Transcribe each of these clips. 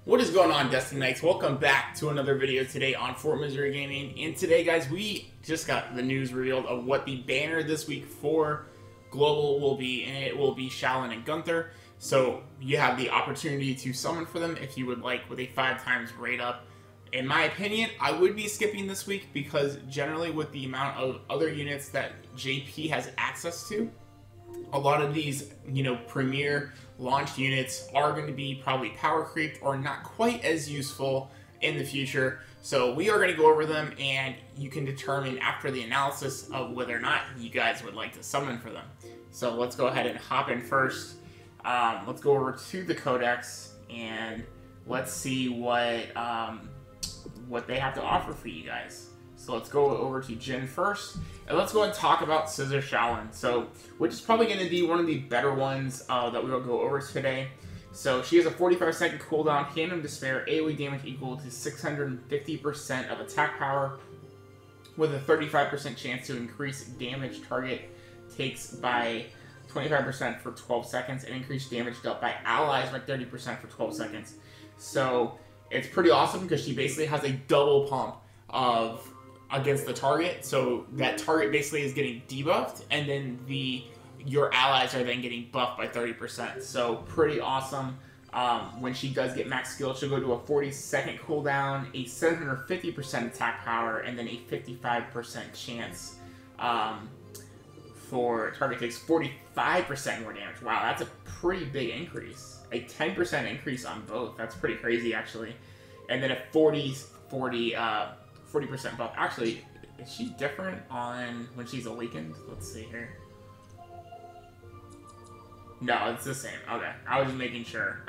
What is going on, Destiny Knights? Welcome back to another video today on Fort Missouri Gaming. And today, guys, we just got the news revealed of what the banner this week for Global will be, and it will be Shaolin and Gunter. So you have the opportunity to summon for them if you would like with a 5x rate up. In my opinion, I would be skipping this week because generally with the amount of other units that JP has access to, a lot of these, premier launched units are going to be probably power creeped or not quite as useful in the future. So we are going to go over them, and you can determine after the analysis of whether or not you guys would like to summon for them. So let's go ahead and hop in first. Let's go over to the Codex and let's see what they have to offer for you guys. So let's go over to Jin first, and let's go and talk about Scissor Shaolin. So, which is probably going to be one of the better ones that we will go over today. So she has a 45-second cooldown, Hand of Despair, AoE damage equal to 650% of attack power, with a 35% chance to increase damage target takes by 25% for 12 seconds, and increase damage dealt by allies by 30% for 12 seconds. So it's pretty awesome because she basically has a double pump against the target, so that target basically is getting debuffed, and then your allies are then getting buffed by 30%. So pretty awesome. When she does get max skill, she'll go to a 40-second cooldown, a 750% attack power, and then a 55% chance for target takes 45% more damage. Wow, that's a pretty big increase. A 10% increase on both. That's pretty crazy, actually. And then a 40% buff. Actually, is she different on when she's awakened? Let's see here. No, it's the same. Okay, I was just making sure.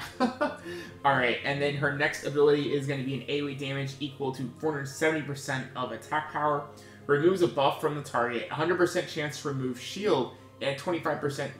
Alright, and then her next ability is going to be an AoE damage equal to 470% of attack power. Removes a buff from the target, 100% chance to remove shield, and 25%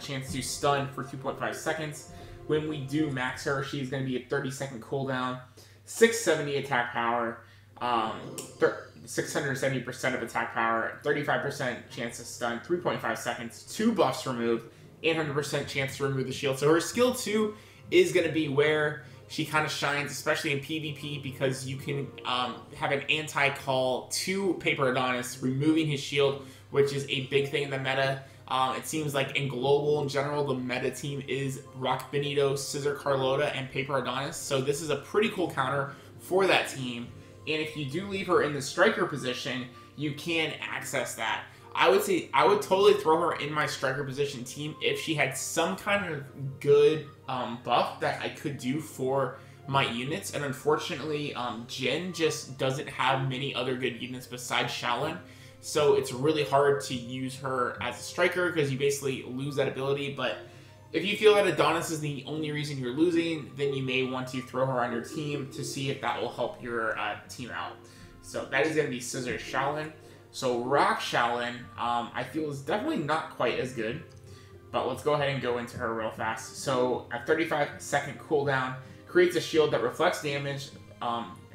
chance to stun for 2.5 seconds. When we do max her, she's going to be a 30-second cooldown, 670 attack power, 670% of attack power, 35% chance to stun, 3.5 seconds, 2 buffs removed, 800% chance to remove the shield. So her skill 2 is going to be where she kind of shines, especially in PvP, because you can have an anti-call to Paper Adonis, removing his shield, which is a big thing in the meta. It seems like in Global in general, the meta team is Rock Benito, Scissor Carlota, and Paper Adonis. So this is a pretty cool counter for that team. And if you do leave her in the striker position, you can access that. I would say I would totally throw her in my striker position team if she had some kind of good buff that I could do for my units. And unfortunately, Jin just doesn't have many other good units besides Shaolin. So it's really hard to use her as a striker because you basically lose that ability. But if you feel that Adonis is the only reason you're losing, then you may want to throw her on your team to see if that will help your team out. So that is going to be Scissor Shaolin. So Rock Shaolin, I feel is definitely not quite as good. But let's go ahead and go into her real fast. So a 35-second cooldown, creates a shield that reflects damage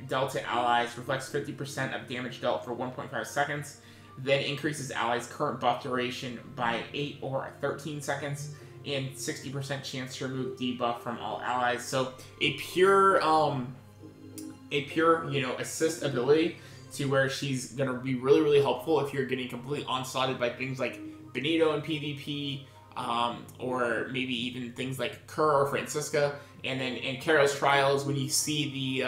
dealt to allies, reflects 50% of damage dealt for 1.5 seconds, then increases allies' current buff duration by 8 or 13 seconds, and 60% chance to remove debuff from all allies. So a pure assist ability to where she's gonna be really, really helpful if you're getting completely onslaughted by things like Benito in PvP, or maybe even things like Kerr or Francisca. And then in Karo's Trials, when you see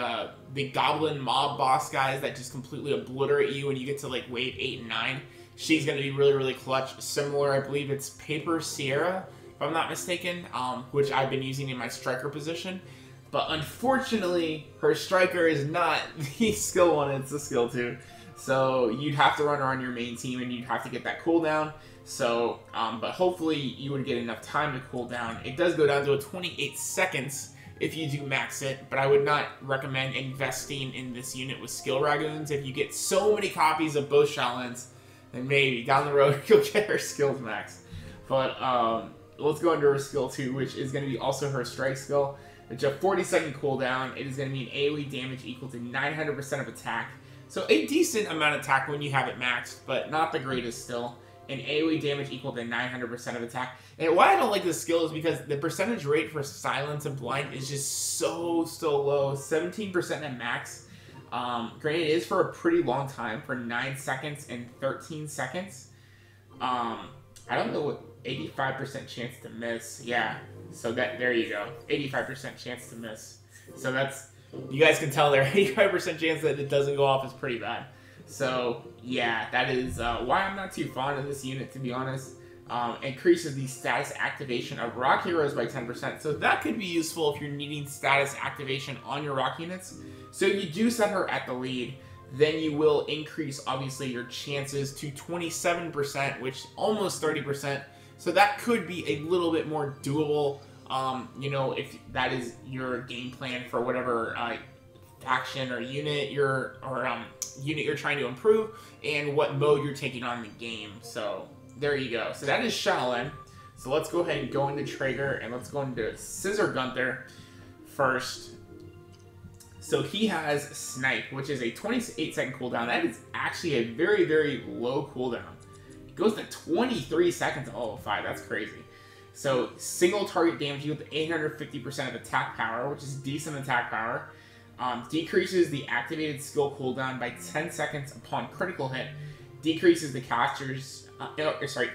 the Goblin mob boss guys that just completely obliterate you when you get to like wave 8 and 9, she's going to be really, really clutch. Similar, I believe it's Paper Sierra, if I'm not mistaken, which I've been using in my striker position. But unfortunately, her striker is not the skill 1, it's the skill 2. So you'd have to run her on your main team, and you'd have to get that cooldown. So, but hopefully you would get enough time to cool down. It does go down to a 28 seconds if you do max it, but I would not recommend investing in this unit with skill Ragoons. If you get so many copies of both Shaolins, then maybe down the road you'll get her skills max. But let's go into her skill 2, which is going to be also her strike skill. It's a 40-second cooldown. It is going to be an AoE damage equal to 900% of attack. So a decent amount of attack when you have it maxed, but not the greatest still. and AoE damage equal to 900% of attack. And why I don't like this skill is because the percentage rate for silence and blind is just so low, 17% at max. Granted, it is for a pretty long time, for 9 seconds and 13 seconds. I don't know what 85% chance to miss. Yeah, so there you go, 85% chance to miss. So that's, you guys can tell there, 85% chance that it doesn't go off is pretty bad. So yeah, that is why I'm not too fond of this unit, to be honest. Increases the status activation of rock heroes by 10%. So that could be useful if you're needing status activation on your rock units. So if you do set her at the lead, then you will increase, obviously, your chances to 27%, which is almost 30%. So that could be a little bit more doable, you know, if that is your game plan for whatever faction or unit you're trying to improve, and what mode you're taking on the game. So there you go. So that is Shaolin. So let's go ahead and go into Traeger, and let's go into Scissor Gunter first. So he has Snipe, which is a 28-second cooldown. That is actually a very low cooldown. It goes to 23 seconds to level 5. That's crazy. So single target damage equal to 850% of attack power, which is decent attack power. Decreases the activated skill cooldown by 10 seconds upon critical hit. Decreases the caster's,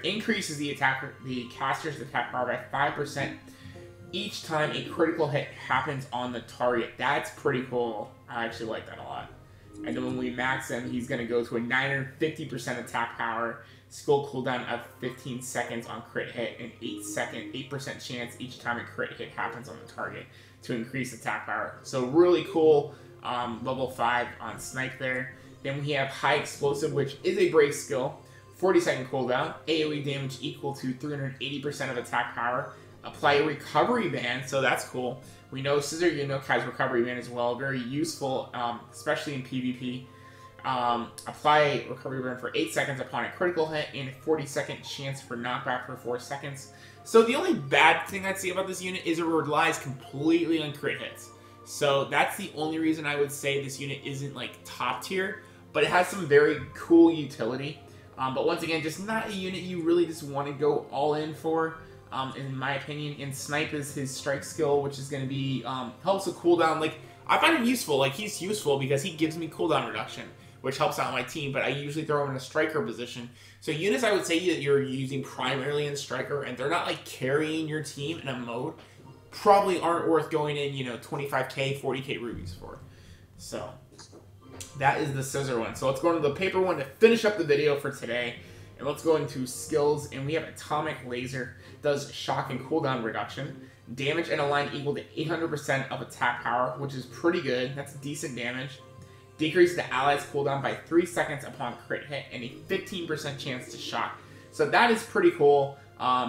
increases the caster's attack power by 5% each time a critical hit happens on the target. That's pretty cool. I actually like that a lot. And then when we max him, he's going to go to a 950% attack power, skill cooldown of 15 seconds on crit hit, and 8% chance each time a crit hit happens on the target to increase attack power. So really cool, level 5 on Snipe there. Then we have High Explosive, which is a break skill, 40-second cooldown, AoE damage equal to 380% of attack power. Apply a recovery band, so that's cool. We know Scissor Unok has recovery band as well, very useful, especially in PvP. Apply a recovery band for 8 seconds upon a critical hit, and a 40-second chance for knockback for 4 seconds. So the only bad thing I'd say about this unit is it relies completely on crit hits. So that's the only reason I would say this unit isn't like top tier, but it has some very cool utility. But once again, just not a unit you really just want to go all in for. In my opinion, and Snipe is his strike skill, which is going to be, helps with cooldown. Like, I find him useful. Like, he's useful because he gives me cooldown reduction, which helps out my team, but I usually throw him in a striker position. So units I would say that you're using primarily in striker, and they're not, like, carrying your team in a mode, probably aren't worth going in, you know, 25k, 40k rubies for. So, that is the Scissor one. So let's go into the paper one to finish up the video for today. And let's go into skills, and we have Atomic Laser. Does shock and cooldown reduction. Damage and a line equal to 800% of attack power, which is pretty good. That's decent damage. Decrease the allies' cooldown by 3 seconds upon crit hit, and a 15% chance to shock. So that is pretty cool,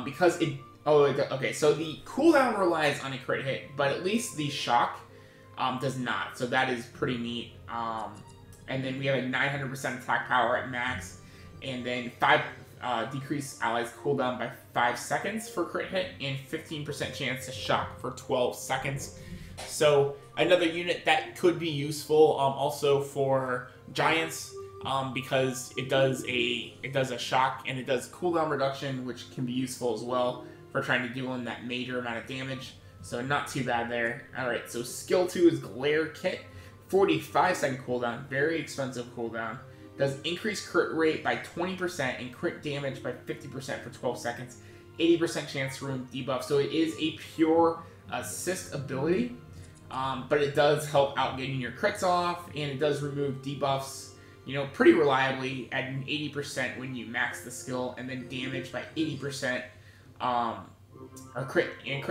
because it... Oh, okay, so the cooldown relies on a crit hit, but at least the shock does not. So that is pretty neat. And then we have a 900% attack power at max. And then decrease allies cooldown by 5 seconds for crit hit, and 15% chance to shock for 12 seconds. So another unit that could be useful also for giants, because it does a shock and it does cooldown reduction, which can be useful as well for trying to deal in that major amount of damage. So not too bad there. Alright, so skill 2 is Glare Kit, 45-second cooldown, very expensive cooldown. Does increase crit rate by 20% and crit damage by 50% for 12 seconds. 80% chance to remove debuff. So it is a pure assist ability, but it does help out getting your crits off, and it does remove debuffs, you know, pretty reliably at an 80% when you max the skill, and then damage by 80%, or crit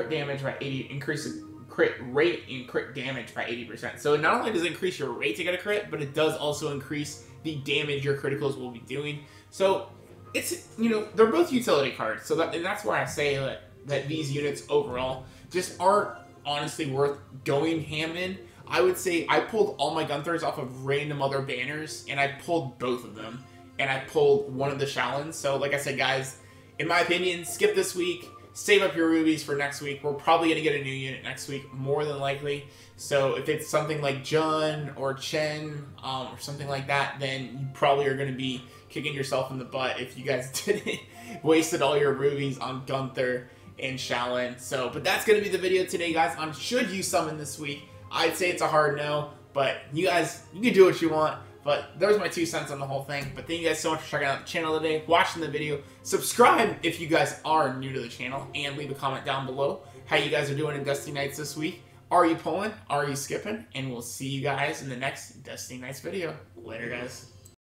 damage by 80, increases crit rate and crit damage by 80%. So not only does it increase your rate to get a crit, but it does also increase the damage your criticals will be doing. So it's, you know, they're both utility cards. So that's why I say that these units overall just aren't honestly worth going ham in. I would say I pulled all my Gunthers off of random other banners, and I pulled both of them, and I pulled one of the Shaolins. So like I said, guys, in my opinion, skip this week. Save up your rubies for next week. We're probably going to get a new unit next week, more than likely. So if it's something like Jun or Chen or something like that, then you probably are going to be kicking yourself in the butt if you guys didn't wasted all your rubies on Gunter and Shaolin. So, but that's going to be the video today, guys, on should you summon this week. I'd say it's a hard no, but you guys, you can do what you want. But there's my 2 cents on the whole thing. But thank you guys so much for checking out the channel today, watching the video. Subscribe if you guys are new to the channel, and leave a comment down below how you guys are doing in Destiny Nights this week. Are you pulling? Are you skipping? And we'll see you guys in the next Destiny Nights video. Later, guys.